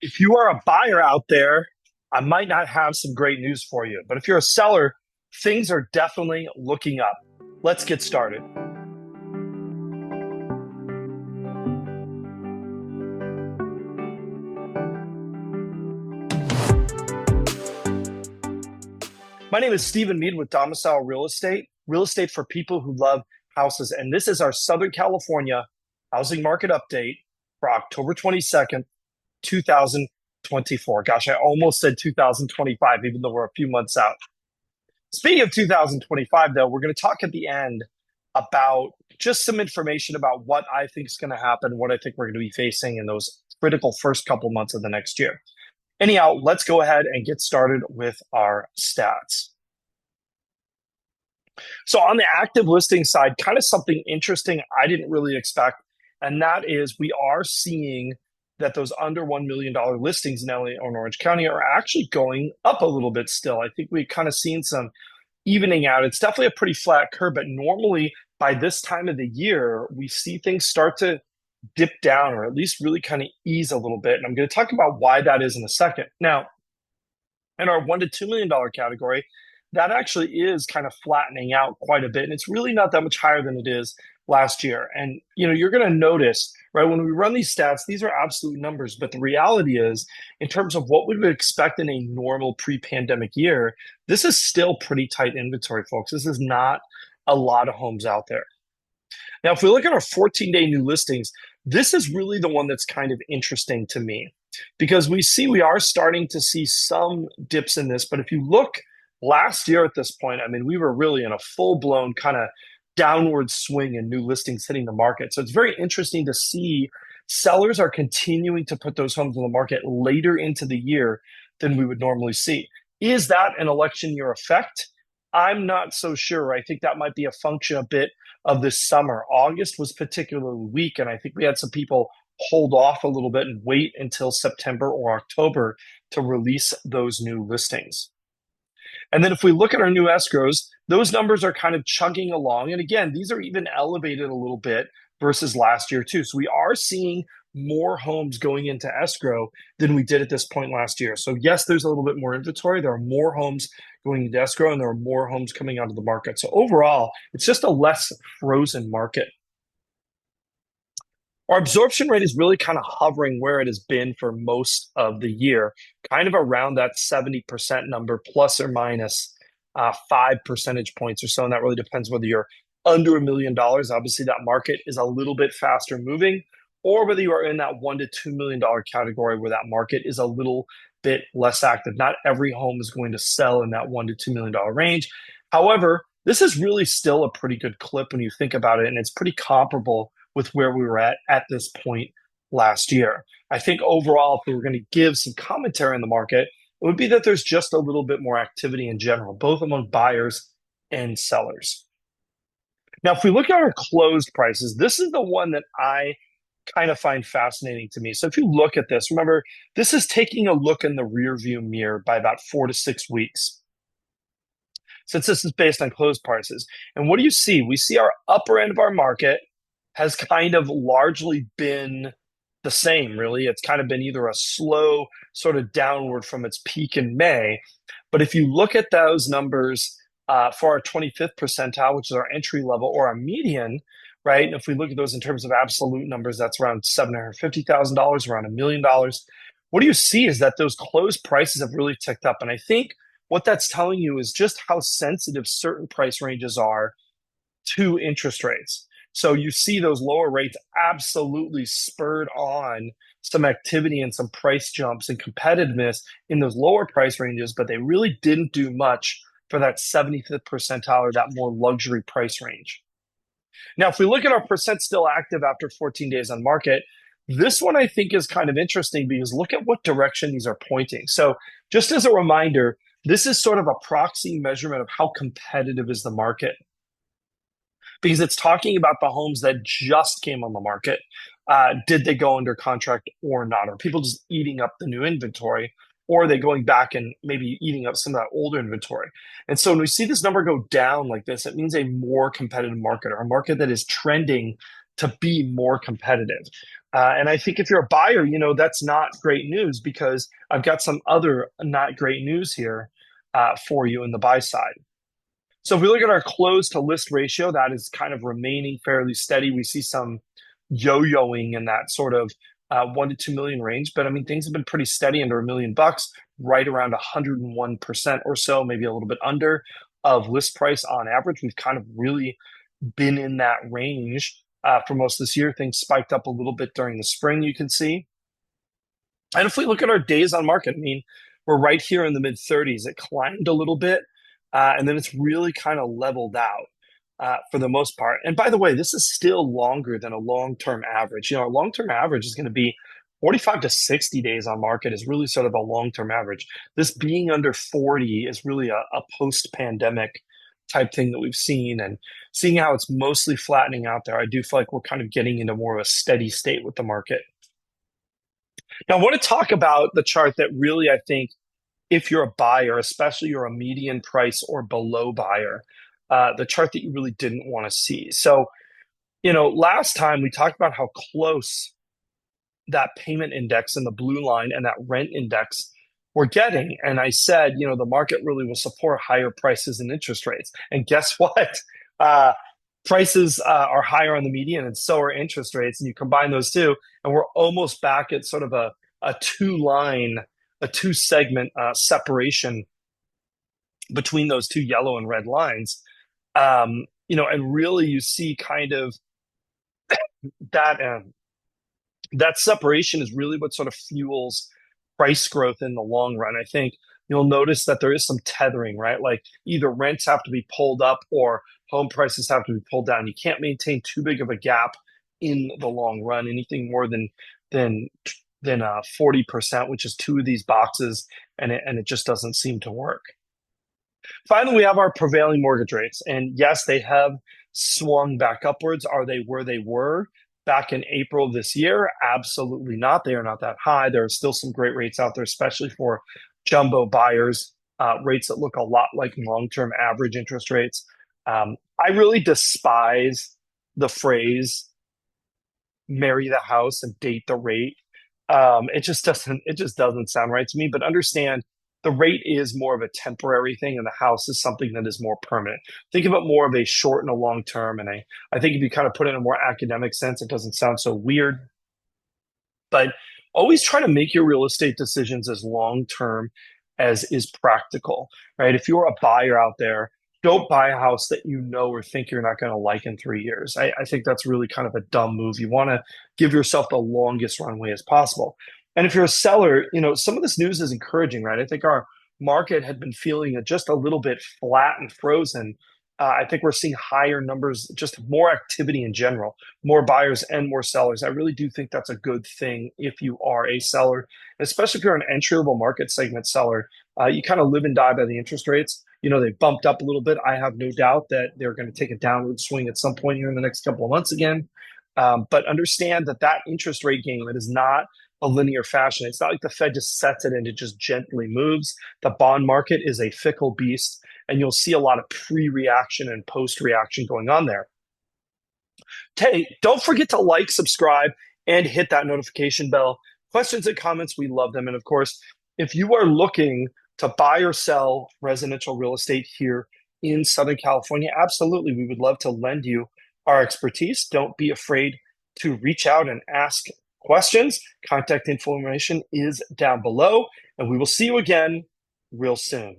If you are a buyer out there, I might not have some great news for you. But if you're a seller, things are definitely looking up. Let's get started. My name is Stephen Meade with Domicile real estate for people who love houses. And this is our Southern California housing market update for October 22nd, 2024. Gosh, I almost said 2025, even though we're a few months out. Speaking of 2025, though, we're going to talk at the end about just some information about what I think is going to happen, what I think we're going to be facing in those critical first couple months of the next year. Anyhow, let's go ahead and get started with our stats. So on the active listing side, kind of something interesting I didn't really expect, and that is we are seeing that those under $1 million listings in LA and Orange County are actually going up a little bit still. I think we've kind of seen some evening out. It's definitely a pretty flat curve, but normally by this time of the year, we see things start to dip down or at least really kind of ease a little bit. And I'm going to talk about why that is in a second. Now, in our $1 to $2 million category, that actually is kind of flattening out quite a bit. And it's really not that much higher than it is last year. And you're going to notice, right, when we run these stats, these are absolute numbers. But the reality is, in terms of what we would expect in a normal pre-pandemic year, this is still pretty tight inventory, folks. This is not a lot of homes out there. Now, if we look at our 14-day new listings, this is really the one that's kind of interesting to me because we are starting to see some dips in this. But if you look last year at this point, I mean, we were really in a full-blown kind of downward swing in new listings hitting the market. So it's very interesting to see sellers are continuing to put those homes on the market later into the year than we would normally see. Is that an election year effect? I'm not so sure. I think that might be a function a bit of this summer. August was particularly weak, and I think we had some people hold off a little bit and wait until September or October to release those new listings. And then if we look at our new escrows, those numbers are kind of chugging along. And again, these are even elevated a little bit versus last year too. So we are seeing more homes going into escrow than we did at this point last year. So yes, there's a little bit more inventory. There are more homes going into escrow and there are more homes coming out of the market. So overall, it's just a less frozen market. Our absorption rate is really kind of hovering where it has been for most of the year, kind of around that 70% number, plus or minus 5 percentage points or so. And that really depends whether you're under $1 million. Obviously, that market is a little bit faster moving, or whether you are in that $1 to $2 million category where that market is a little bit less active. Not every home is going to sell in that $1 to $2 million range. However, this is really still a pretty good clip when you think about it, and it's pretty comparable with where we were at this point last year. I think overall, if we were going to give some commentary on the market, it would be that there's just a little bit more activity in general, both among buyers and sellers. Now, if we look at our closed prices, this is the one that I kind of find fascinating to me. So if you look at this, remember, this is taking a look in the rear view mirror by about 4 to 6 weeks, since this is based on closed prices. And what do you see? We see our upper end of our market has kind of largely been the same, really. It's kind of been either a slow sort of downward from its peak in May. But if you look at those numbers for our 25th percentile, which is our entry level, or our median, right? And if we look at those in terms of absolute numbers, that's around $750,000, around $1 million. What do you see is that those closed prices have really ticked up. And I think what that's telling you is just how sensitive certain price ranges are to interest rates. So you see those lower rates absolutely spurred on some activity and some price jumps and competitiveness in those lower price ranges, but they really didn't do much for that 75th percentile or that more luxury price range. Now, if we look at our percent still active after 14 days on market, this one I think is kind of interesting because look at what direction these are pointing. So just as a reminder, this is sort of a proxy measurement of how competitive is the market, because it's talking about the homes that just came on the market. Did they go under contract or not? Are people just eating up the new inventory, or are they going back and maybe eating up some of that older inventory? And so when we see this number go down like this, it means a more competitive market, or a market that is trending to be more competitive. And I think if you're a buyer, that's not great news because I've got some other not great news here for you in the buy side. So if we look at our close to list ratio, that is kind of remaining fairly steady. We see some yo-yoing in that sort of 1 to 2 million range, but I mean things have been pretty steady under $1 million, right around 101% or so, maybe a little bit under of list price on average. We've kind of really been in that range for most of this year. Things spiked up a little bit during the spring, you can see. And if we look at our days on market, I mean, we're right here in the mid 30s. It climbed a little bit, and then it's really kind of leveled out for the most part. And by the way, this is still longer than a long-term average. A long-term average is going to be 45 to 60 days on market is really sort of a long-term average. This being under 40 is really a post-pandemic type thing that we've seen. And seeing how it's mostly flattening out there, I do feel like we're kind of getting into more of a steady state with the market. Now, I want to talk about the chart that really, I think, if you're a buyer, especially you're a median price or below buyer, the chart that you really didn't want to see. So, last time we talked about how close that payment index and the blue line and that rent index were getting. And I said, the market really will support higher prices and interest rates. And guess what? Prices are higher on the median and so are interest rates. And you combine those two, and we're almost back at sort of a two segment separation between those two yellow and red lines. And really you see kind of that that separation is really what sort of fuels price growth in the long run. I think you'll notice that there is some tethering, right? Like either rents have to be pulled up or home prices have to be pulled down. You can't maintain too big of a gap in the long run. Anything more than 40%, which is two of these boxes, and it just doesn't seem to work. Finally, we have our prevailing mortgage rates. And yes, they have swung back upwards. Are they where they were back in April this year? Absolutely not. They are not that high. There are still some great rates out there, especially for jumbo buyers, rates that look a lot like long-term average interest rates. I really despise the phrase marry the house and date the rate. It just doesn't sound right to me. But understand the rate is more of a temporary thing, and the house is something that is more permanent. Think of it more of a short and a long term. And I think if you kind of put it in a more academic sense, it doesn't sound so weird. But always try to make your real estate decisions as long term as is practical, right? If you're a buyer out there, don't buy a house that you know or think you're not going to like in 3 years. I think that's really kind of a dumb move. You want to give yourself the longest runway as possible. And if you're a seller, some of this news is encouraging, right? I think our market had been feeling just a little bit flat and frozen. I think we're seeing higher numbers, just more activity in general, more buyers and more sellers. I really do think that's a good thing if you are a seller, especially if you're an entry-level market segment seller. You kind of live and die by the interest rates. They bumped up a little bit. I have no doubt that they're going to take a downward swing at some point here in the next couple of months again. But understand that interest rate game, it is not a linear fashion. It's not like the Fed just sets it and it just gently moves. The bond market is a fickle beast, and you'll see a lot of pre-reaction and post-reaction going on there. Hey, don't forget to like, subscribe, and hit that notification bell. Questions and comments, we love them. And of course, if you are looking to buy or sell residential real estate here in Southern California, absolutely, we would love to lend you our expertise. Don't be afraid to reach out and ask questions. Contact information is down below, and we will see you again real soon.